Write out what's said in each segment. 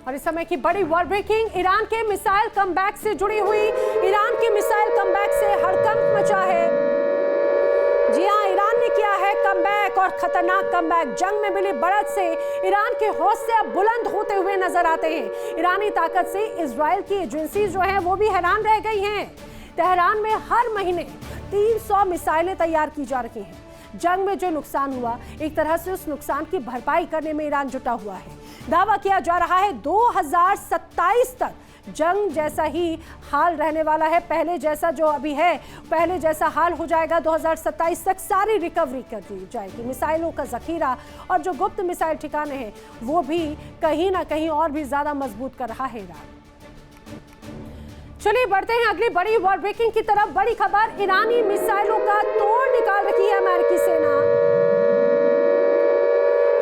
और इस समय की बड़ी वॉर ब्रेकिंग, ईरान के मिसाइल कमबैक से जुड़ी हुई। ईरान के मिसाइल कमबैक से हड़कंप मचा है। जी हां, ईरान ने किया है कमबैक और खतरनाक कमबैक। जंग में मिली बढ़त से ईरान के हौसले अब बुलंद होते हुए नजर आते हैं। ईरानी ताकत से इजराइल की एजेंसी जो है वो भी हैरान रह गई हैं। तेहरान में हर महीने 300 मिसाइलें तैयार की जा रही हैं। जंग में जो नुकसान हुआ, एक तरह से उस नुकसान की भरपाई करने में ईरान जुटा हुआ है। दावा किया जा रहा है 2027 तक जंग जैसा ही हाल रहने वाला है। पहले जैसा जो अभी है, पहले जैसा हाल हो जाएगा। 2027 तक सारी रिकवरी कर दी जाएगी। मिसाइलों का जखीरा और जो गुप्त मिसाइल ठिकाने हैं वो भी कहीं ना कहीं और भी ज्यादा मजबूत कर रहा है ईरान। चलिए बढ़ते हैं अगली बड़ी वॉर ब्रेकिंग की तरफ। बड़ी खबर, ईरानी मिसाइलों का तोड़ निकाल रही है अमेरिकी सेना।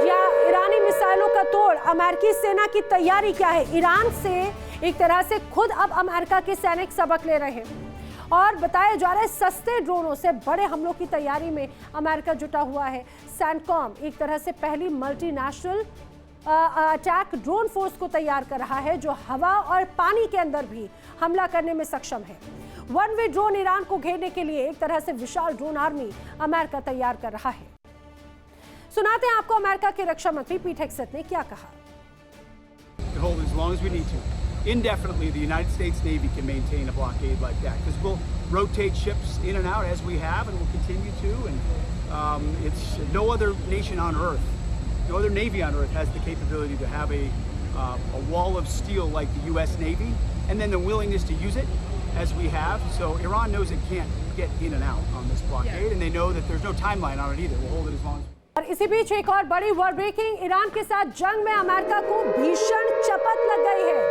या ईरानी मिसाइलों का तोड़, अमेरिकी सेना की तैयारी क्या है? ईरान से एक तरह से खुद अब अमेरिका के सैनिक सबक ले रहे हैं और बताया जा रहा है सस्ते ड्रोनों से बड़े हमलों की तैयारी में अमेरिका जुटा हुआ है। सैनकॉम एक तरह से पहली मल्टीनेशनल अटैक ड्रोन फोर्स को तैयार कर रहा है जो हवा और पानी के अंदर भी हमला करने में सक्षम है। वन वे ड्रोन ईरान को घेरने के लिए एक तरह से विशाल ड्रोन आर्मी अमेरिका तैयार कर रहा है। सुनाते हैं आपको अमेरिका के रक्षा मंत्री पीट हेग्सेथ ने क्या कहा। Indefinitely, the United States Navy can maintain a blockade like that because we'll rotate ships in and out as we have and we'll continue to. And it's no other nation on Earth, no other Navy on Earth has the capability to have a wall of steel like the U.S. Navy, and then the willingness to use it as we have. So Iran knows it can't get in and out on this blockade, and they know that there's no timeline on it either. We'll hold it as long as. और इसी बीच एक और बड़ी war breaking, Iran के साथ जंग में America को भीषण चपत लग गई है।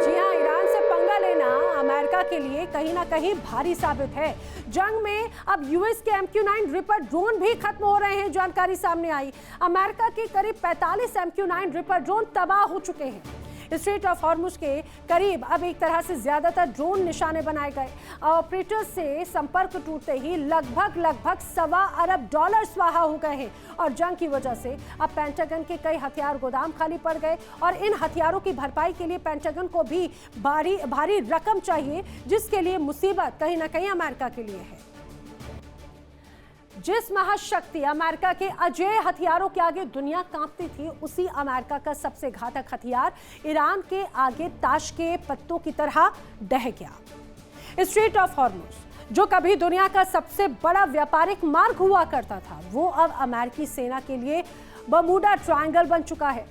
जी हां, ईरान से पंगा लेना अमेरिका के लिए कहीं ना कहीं भारी साबित है। जंग में अब यूएस के MQ-9 रिपर ड्रोन भी खत्म हो रहे हैं। जानकारी सामने आई, अमेरिका के करीब 45 MQ-9 रिपर ड्रोन तबाह हो चुके हैं। स्ट्रेट ऑफ हॉर्मुज के करीब अब एक तरह से ज्यादातर ड्रोन निशाने बनाए गए। ऑपरेटर्स से संपर्क टूटते ही लगभग $1.25 अरब स्वाहा हो गए हैं और जंग की वजह से अब पेंटागन के कई हथियार गोदाम खाली पड़ गए और इन हथियारों की भरपाई के लिए पेंटागन को भी भारी रकम चाहिए, जिसके लिए मुसीबत कहीं ना कहीं अमेरिका के लिए है। जिस महाशक्ति अमेरिका के अजेय हथियारों के आगे दुनिया कांपती थी, उसी अमेरिका का सबसे घातक हथियार ईरान के आगे ताश के पत्तों की तरह ढह गया। स्ट्रेट ऑफ हॉर्मुज जो कभी दुनिया का सबसे बड़ा व्यापारिक मार्ग हुआ करता था, वो अब अमेरिकी सेना के लिए बर्मुडा ट्रायंगल बन चुका है।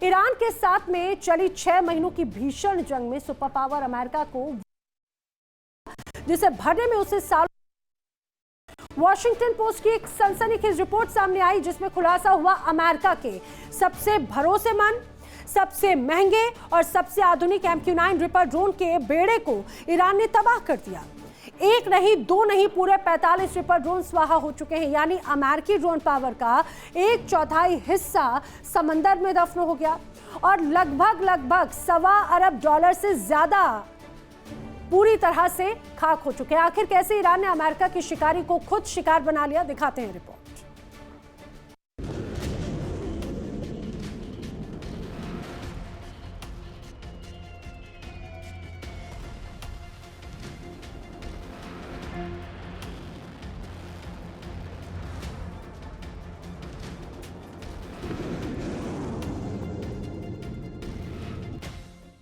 ईरान के साथ में चली 6 महीनों की भीषण जंग में सुपर पावर अमेरिका को जिसे भरने में उसे साल। वॉशिंगटन पोस्ट की एक सनसनीखेज रिपोर्ट सामने आई जिसमें खुलासा हुआ अमेरिका के सबसे भरोसेमंद, सबसे महंगे और सबसे आधुनिक MQ-9 रिपर ड्रोन के बेड़े को ईरान ने तबाह कर दिया। एक नहीं, दो नहीं, पूरे 45 रिपर ड्रोन स्वाहा हो चुके हैं। यानी अमेरिकी ड्रोन पावर का 1/4 हिस्सा समंदर में दफन हो गया और लगभग $1.25 अरब से ज्यादा पूरी तरह से खाक हो चुके हैं। आखिर कैसे ईरान ने अमेरिका की शिकारी को खुद शिकार बना लिया, दिखाते हैं रिपोर्ट।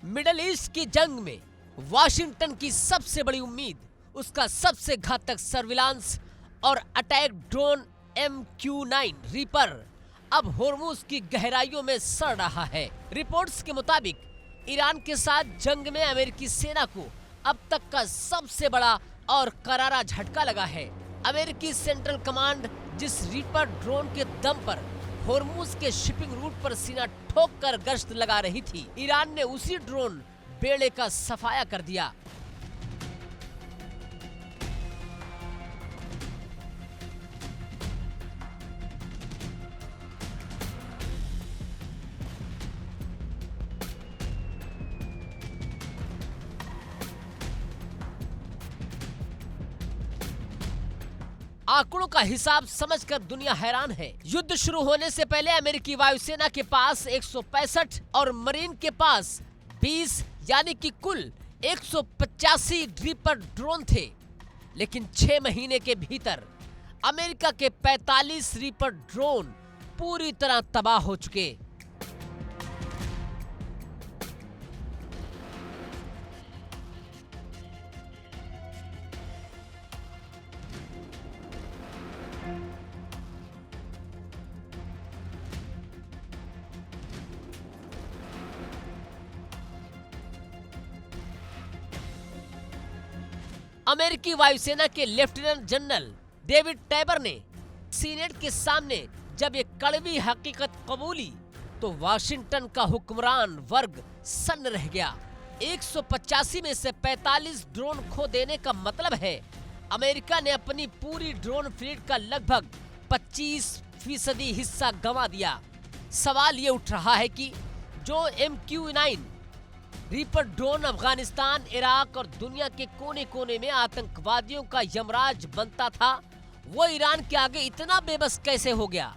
मिडल ईस्ट की जंग में वाशिंगटन की सबसे बड़ी उम्मीद, उसका सबसे घातक सर्विलांस और अटैक ड्रोन MQ-9 रीपर अब होर्मुज की गहराइयों में सड़ रहा है। रिपोर्ट्स के मुताबिक ईरान के साथ जंग में अमेरिकी सेना को अब तक का सबसे बड़ा और करारा झटका लगा है। अमेरिकी सेंट्रल कमांड जिस रीपर ड्रोन के दम पर होर्मुज के शिपिंग रूट पर सीना ठोक कर गश्त लगा रही थी, ईरान ने उसी ड्रोन बेड़े का सफाया कर दिया। आंकड़ों का हिसाब समझकर दुनिया हैरान है। युद्ध शुरू होने से पहले अमेरिकी वायुसेना के पास 165 और मरीन के पास 20 यानी कि कुल 185 रीपर ड्रोन थे। लेकिन 6 महीने के भीतर अमेरिका के 45 रीपर ड्रोन पूरी तरह तबाह हो चुके। अमेरिकी वायुसेना के लेफ्टिनेंट जनरल डेविड टैबर ने सीनेट के सामने जब ये कड़वी हकीकत कबूली तो वाशिंगटन का हुक्मरान वर्ग सन्न रह गया। 185 में से 45 ड्रोन खो देने का मतलब है अमेरिका ने अपनी पूरी ड्रोन फ्लीट का लगभग 25% हिस्सा गंवा दिया। सवाल ये उठ रहा है कि जो MQ-9 reaper drone Afghanistan, Iraq और दुनिया के कोने कोने में आतंकवादियों का यमराज बनता था, वो ईरान के आगे इतना बेबस कैसे हो गया?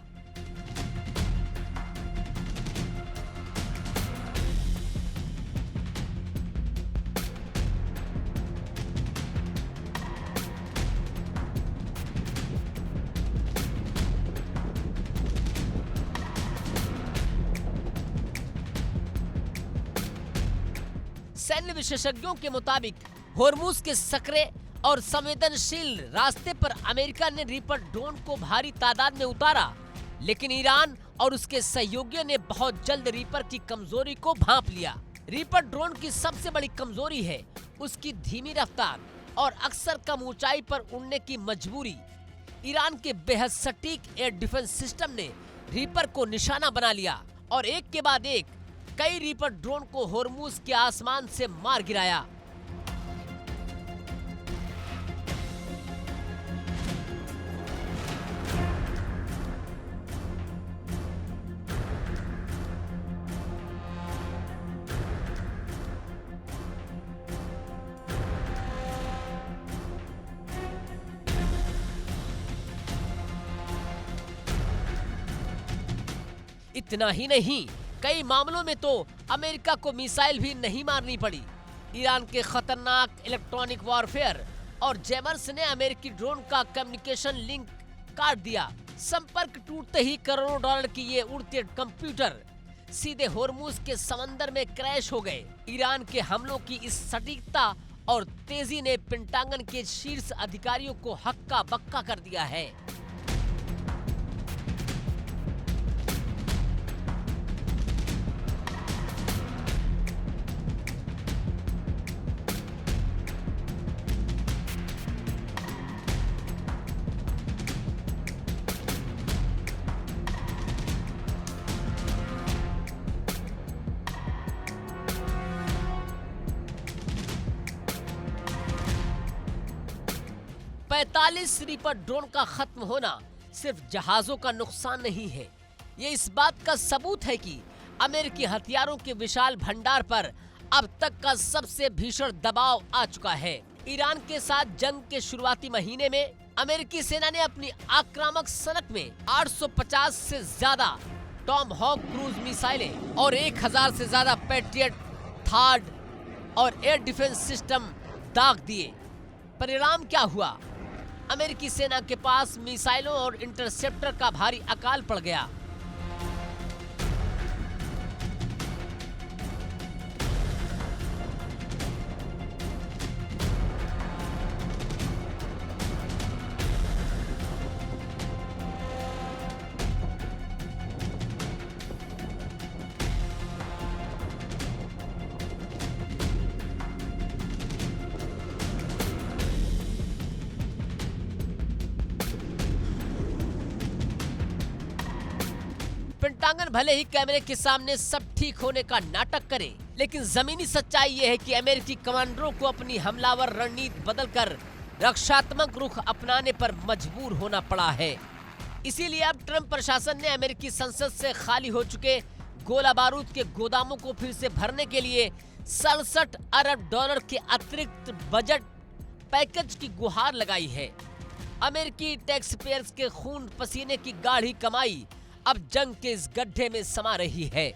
सैन्य विशेषज्ञों के मुताबिक होर्मुज के सकरे और संवेदनशील रास्ते पर अमेरिका ने रीपर ड्रोन को भारी तादाद में उतारा, लेकिन ईरान और उसके सहयोगियों ने बहुत जल्द रीपर की कमजोरी को भांप लिया। रीपर ड्रोन की सबसे बड़ी कमजोरी है उसकी धीमी रफ्तार और अक्सर कम ऊंचाई पर उड़ने की मजबूरी। ईरान के बेहद सटीक एयर डिफेंस सिस्टम ने रीपर को निशाना बना लिया और एक के बाद एक कई रीपर ड्रोन को होर्मुज के आसमान से मार गिराया। इतना ही नहीं, कई मामलों में तो अमेरिका को मिसाइल भी नहीं मारनी पड़ी। ईरान के खतरनाक इलेक्ट्रॉनिक वॉरफेयर और जैमर्स ने अमेरिकी ड्रोन का कम्युनिकेशन लिंक काट दिया। संपर्क टूटते ही करोड़ों डॉलर की ये उड़ते कंप्यूटर सीधे होर्मुज के समंदर में क्रैश हो गए। ईरान के हमलों की इस सटीकता और तेजी ने पेंटागन के शीर्ष अधिकारियों को हक्का बक्का कर दिया है। पैंतालीस रीपर ड्रोन का खत्म होना सिर्फ जहाजों का नुकसान नहीं है, ये इस बात का सबूत है कि अमेरिकी हथियारों के विशाल भंडार पर अब तक का सबसे भीषण दबाव आ चुका है। ईरान के साथ जंग के शुरुआती महीने में अमेरिकी सेना ने अपनी आक्रामक सनक में 850 से ज्यादा टॉम हॉक क्रूज मिसाइलें और 1000 से ज्यादा पैट्रियट थार्ड और एयर डिफेंस सिस्टम दाग दिए। परिणाम क्या हुआ? अमेरिकी सेना के पास मिसाइलों और इंटरसेप्टर का भारी अकाल पड़ गया। पेंटागन भले ही कैमरे के सामने सब ठीक होने का नाटक करे, लेकिन जमीनी सच्चाई यह है कि अमेरिकी कमांडरों को अपनी हमलावर रणनीति बदलकर रक्षात्मक रुख अपनाने पर मजबूर होना पड़ा है। इसीलिए अब ट्रंप प्रशासन ने अमेरिकी संसद से खाली हो चुके गोला बारूद के गोदामों को फिर से भरने के लिए 67 अरब डॉलर के अतिरिक्त बजट पैकेज की गुहार लगाई है। अमेरिकी टैक्स पेयर्स के खून पसीने की गाढ़ी कमाई अब जंग के इस गड्ढे में समा रही है।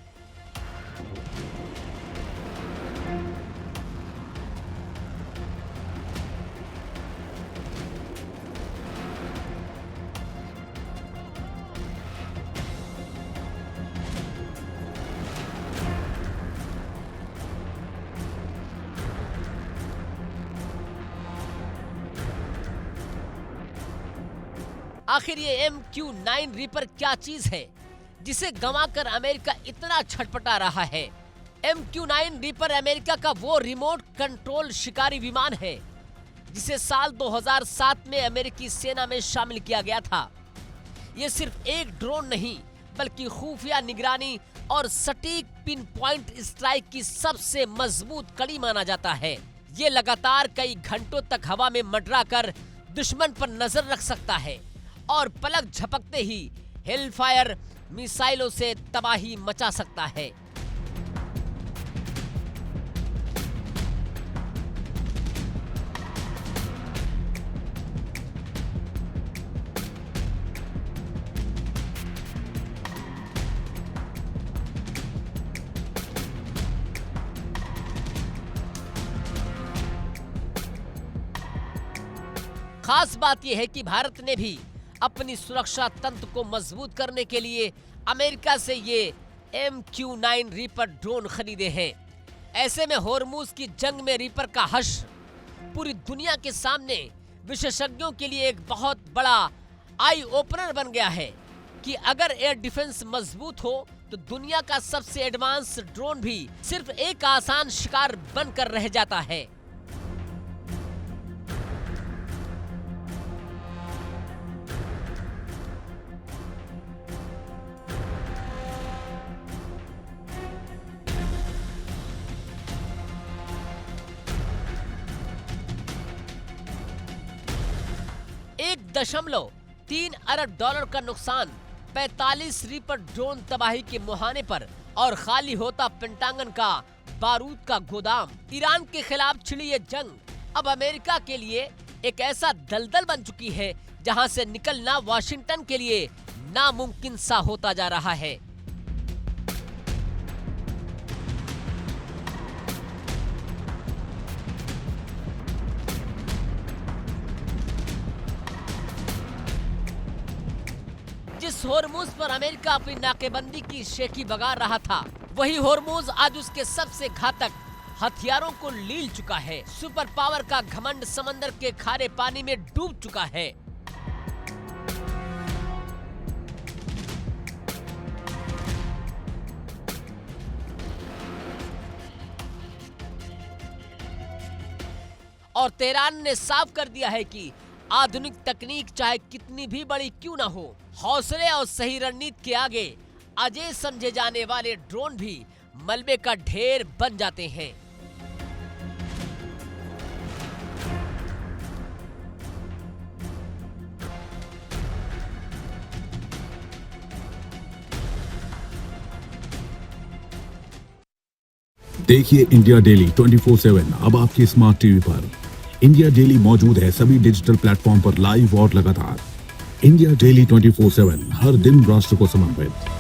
आखिर ये MQ-9 रीपर क्या चीज है जिसे गंवाकर अमेरिका इतना छटपटा रहा है? MQ-9 रीपर अमेरिका का वो रिमोट कंट्रोल शिकारी विमान है जिसे साल 2007 में अमेरिकी सेना में शामिल किया गया था। ये सिर्फ एक ड्रोन नहीं बल्कि खुफिया निगरानी और सटीक पिन पॉइंट स्ट्राइक की सबसे मजबूत कड़ी माना जाता है। ये लगातार कई घंटों तक हवा में मंडराकर दुश्मन पर नजर रख सकता है और पलक झपकते ही हेलफायर मिसाइलों से तबाही मचा सकता है। खास बात यह है कि भारत ने भी अपनी सुरक्षा तंत्र को मजबूत करने के लिए अमेरिका से ये MQ-9 रीपर ड्रोन खरीदे हैं। ऐसे में होर्मुज की जंग में रीपर का हश्र पूरी दुनिया के सामने विशेषज्ञों के लिए एक बहुत बड़ा आई ओपनर बन गया है कि अगर एयर डिफेंस मजबूत हो तो दुनिया का सबसे एडवांस ड्रोन भी सिर्फ एक आसान शिकार बनकर रह जाता है। $1.3 अरब का नुकसान, 45 रीपर ड्रोन तबाही के मुहाने पर और खाली होता पेंटागन का बारूद का गोदाम। ईरान के खिलाफ छिड़ी ये जंग अब अमेरिका के लिए एक ऐसा दलदल बन चुकी है जहां से निकलना वाशिंगटन के लिए नामुमकिन सा होता जा रहा है। जिस होर्मुज पर अमेरिका अपनी नाकेबंदी की शेखी बगा रहा था, वही होर्मुज आज उसके सबसे घातक हथियारों को लील चुका है। सुपर पावर का घमंड समंदर के खारे पानी में डूब चुका है। और तेहरान ने साफ कर दिया है कि आधुनिक तकनीक चाहे कितनी भी बड़ी क्यों ना हो, हौसले और सही रणनीति के आगे अजय समझे जाने वाले ड्रोन भी मलबे का ढेर बन जाते हैं। देखिए इंडिया डेली 24/7 अब आपकी स्मार्ट टीवी पर। इंडिया डेली मौजूद है सभी डिजिटल प्लेटफॉर्म पर लाइव और लगातार। इंडिया डेली 24/7 हर दिन राष्ट्र को समर्पित।